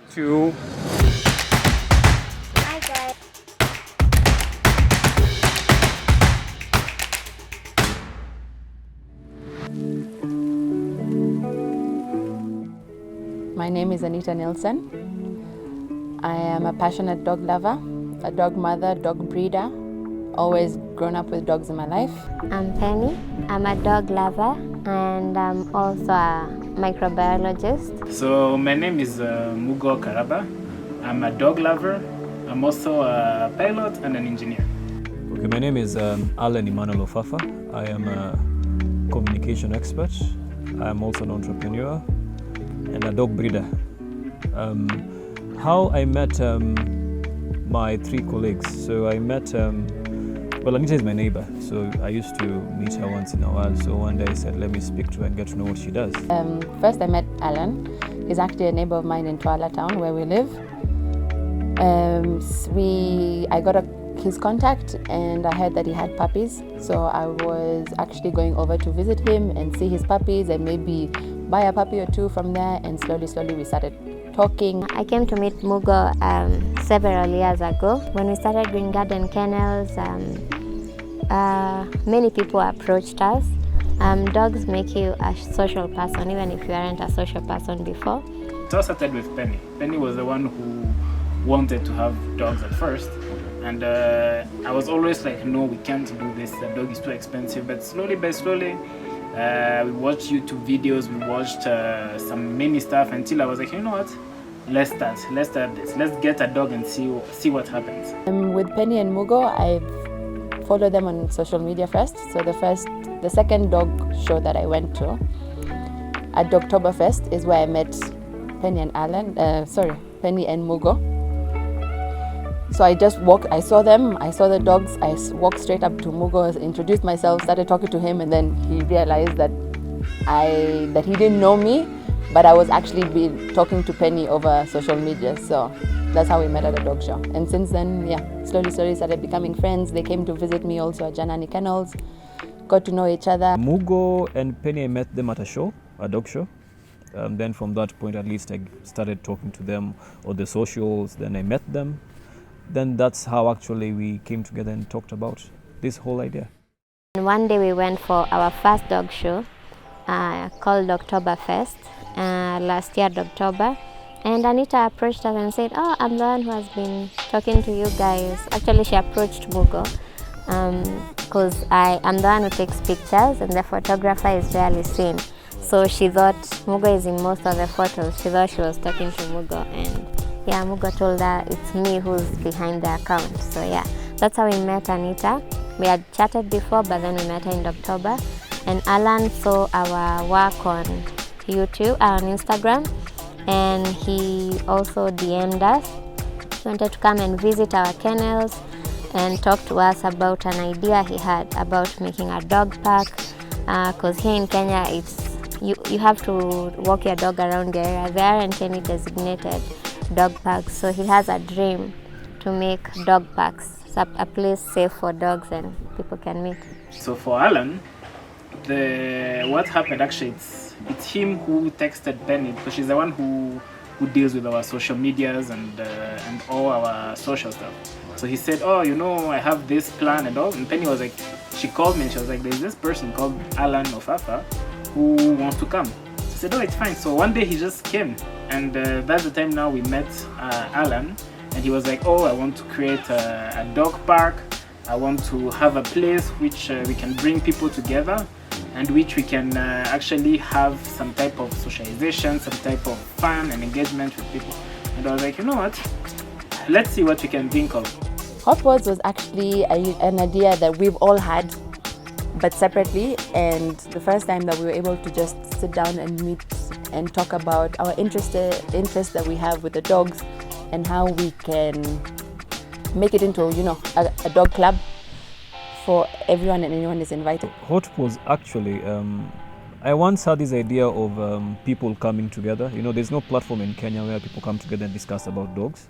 2. Hi guys. My name is Anita Nielsen. I am a passionate dog lover, a dog mother, dog breeder, always grown up with dogs in my life. I'm Penny. I'm a dog lover and I'm also a microbiologist. So my name is Mugo Karaba. I'm a dog lover. I'm also a pilot and an engineer. Okay, my name is Alan Emmanuel Ofafa. I am a communication expert. I am also an entrepreneur and a dog breeder. How I met my 3 colleagues. So I met, well, Anita is my neighbor, so I used to meet her once in a while. So one day I said, let me speak to her and get to know what she does. First I met Alan. He's actually a neighbor of mine in Twala town where we live. I got his contact and I heard that he had puppies. So I was actually going over to visit him and see his puppies and maybe buy a puppy or 2 from there, and slowly we started talking. I came to meet Mugo several years ago. When we started doing garden kennels, many people approached us. Dogs make you a social person, even if you aren't a social person before. It all started with Penny. Penny was the one who wanted to have dogs at first. And I was always like, no, we can't do this. The dog is too expensive. But slowly by slowly, we watched YouTube videos, we watched some mini stuff until I was like, you know what? Let's start this. Let's get a dog and see what happens. With Penny and Mugo, I followed them on social media first. So the second dog show that I went to at Oktoberfest is where I met Penny and Penny and Mugo. So I just walked, I saw them, I saw the dogs, I walked straight up to Mugo, introduced myself, started talking to him, and then he realized that he didn't know me, but I was actually talking to Penny over social media. So that's how we met at a dog show. And since then, yeah, slowly started becoming friends. They came to visit me also at Janani Kennels, got to know each other. Mugo and Penny, I met them at a dog show. Then from that point, at least I started talking to them on the socials, then I met them. Then that's how actually we came together and talked about this whole idea. And one day we went for our first dog show called Oktoberfest last year, October. And Anita approached us and said, oh, I'm the one who has been talking to you guys. Actually, she approached Mugo because I'm the one who takes pictures and the photographer is rarely seen. So she thought Mugo is in most of the photos. She thought she was talking to Mugo, and yeah, Mugo told her it's me who's behind the account. So yeah, that's how we met Anita. We had chatted before, but then we met her in October. And Alan saw our work on YouTube, on Instagram, and he also DM'd us. He wanted to come and visit our kennels and talk to us about an idea he had about making a dog park. Because here in Kenya, you have to walk your dog around the area. There aren't any designated dog parks, so he has a dream to make dog parks, a place safe for dogs and people can meet. So for Alan, what happened actually, it's him who texted Penny, because she's the one who deals with our social medias and all our social stuff. So he said, oh, I have this plan and all. And Penny was like, she called me and she was like, there's this person called Alan Ofafa who wants to come. I said, oh, it's fine. So one day he just came, and that's the time now we met Alan, and he was like, oh, I want to create a dog park. I want to have a place which we can bring people together and which we can actually have some type of socialization, some type of fun and engagement with people. And I was like, you know what? Let's see what we can think of. Hot Paws was actually an idea that we've all had, but separately, and the first time that we were able to just sit down and meet and talk about our interests that we have with the dogs and how we can make it into a dog club for everyone, and anyone is invited. Hot Paws actually, I once had this idea of people coming together. There's no platform in Kenya where people come together and discuss about dogs.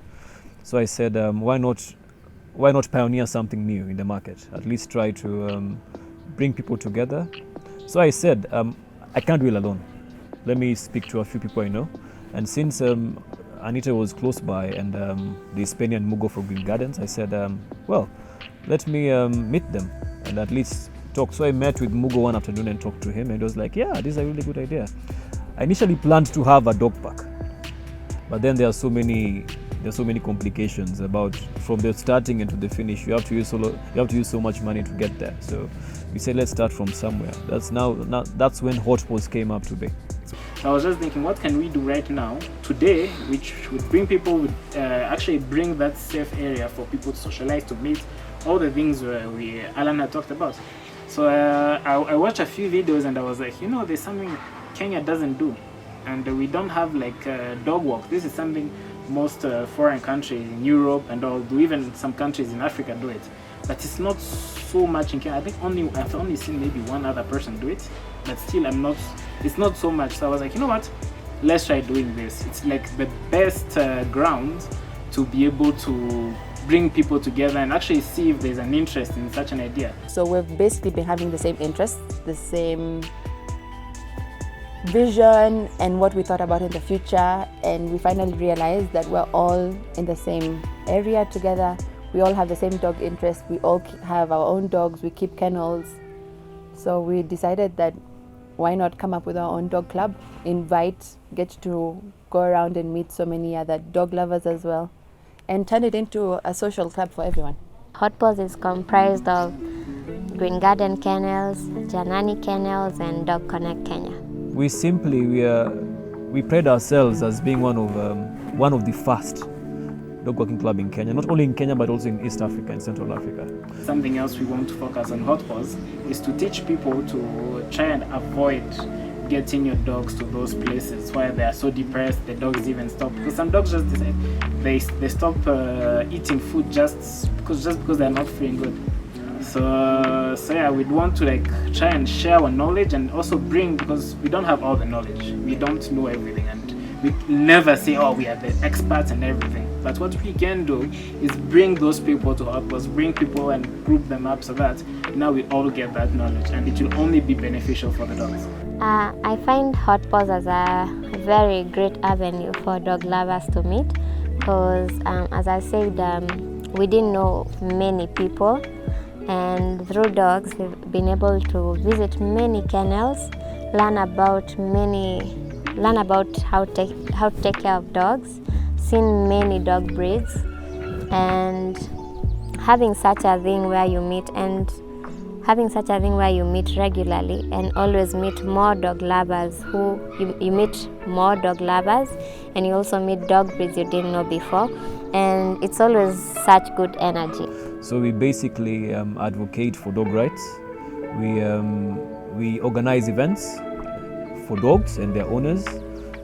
So I said, why not pioneer something new in the market? At least try to bring people together. So I said, I can't do it alone. Let me speak to a few people I know. And since Anita was close by, and this Penny and Mugo from Green Gardens. I said, well, let me meet them and at least talk. So I met with Mugo one afternoon and talked to him, and he was like, yeah, this is a really good idea. I initially planned to have a dog park, but then there are so many complications about from the starting and to the finish. You have to use so much money to get there. So we said, let's start from somewhere. That's when Hot Paws came up today. I was just thinking, what can we do right now, today, which would bring people, actually bring that safe area for people to socialize, to meet, all the things Alan had talked about. So I watched a few videos and I was like, there's something Kenya doesn't do. And we don't have like dog walk. This is something most foreign countries in Europe and all do, even some countries in Africa do it. But it's not so much in Kenya. I think I've only seen maybe one other person do it, but still it's not so much. So I was like, you know what, let's try doing this. It's like the best ground to be able to bring people together and actually see if there's an interest in such an idea. So we've basically been having the same interests, the same vision and what we thought about in the future, and we finally realized that we're all in the same area together. We all have the same dog interest. We all have our own dogs. We keep kennels. So we decided that why not come up with our own dog club, get to go around and meet so many other dog lovers as well, and turn it into a social club for everyone. Hot Paws is comprised of Green Garden Kennels, Janani Kennels, and Dog Connect Kenya. We pride ourselves as being one of the first dog walking club in Kenya, not only in Kenya but also in East Africa and Central Africa. Something else we want to focus on Hot Paws is to teach people to try and avoid getting your dogs to those places where they are so depressed the dogs even stop, because some dogs just decide they stop eating food just because they're not feeling good. So yeah, we'd want to like try and share our knowledge and also bring, because we don't have all the knowledge, we don't know everything, and we never say, oh, we are the experts and everything. But what we can do is bring those people to help us, bring people and group them up so that now we all get that knowledge, and it will only be beneficial for the dogs. I find Hot Paws as a very great avenue for dog lovers to meet, because as I said, we didn't know many people, and through dogs we've been able to visit many kennels, learn about how to take care of dogs, seen many dog breeds, and having such a thing where you meet regularly and always meet more dog lovers you meet more dog lovers, and you also meet dog breeds you didn't know before, and it's always such good energy. So we basically advocate for dog rights. We organize events for dogs and their owners.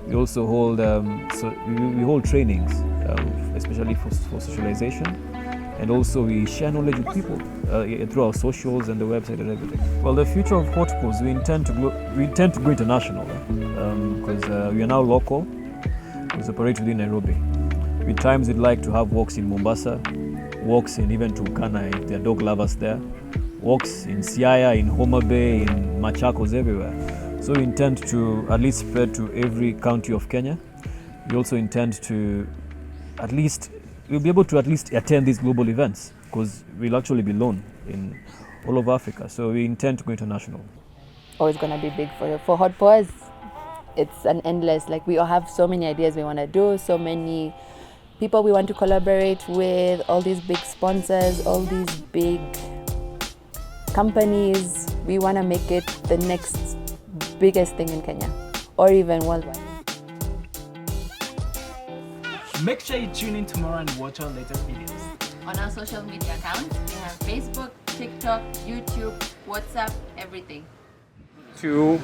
We also hold we hold trainings, especially for socialization, and also we share knowledge with people through our socials and the website and everything. Well, the future of Hot Paws, we intend to go international, because we are now local. We operate within Nairobi. With times we'd like to have walks in Mombasa, walks in even Turkana if there are dog lovers there, walks in Siaya, in Homa Bay, in Machakos, everywhere. So we intend to at least spread to every county of Kenya. We also intend to we'll be able to at least attend these global events, because we'll actually be known in all of Africa. So we intend to go international. Oh, it's gonna be big for Hot Paws. It's an endless, we all have so many ideas we want to do, so many people we want to collaborate with, all these big sponsors, all these big companies. We want to make it the next biggest thing in Kenya, or even worldwide. Make sure you tune in tomorrow and watch our latest videos. On our social media accounts, we have Facebook, TikTok, YouTube, WhatsApp, everything. 2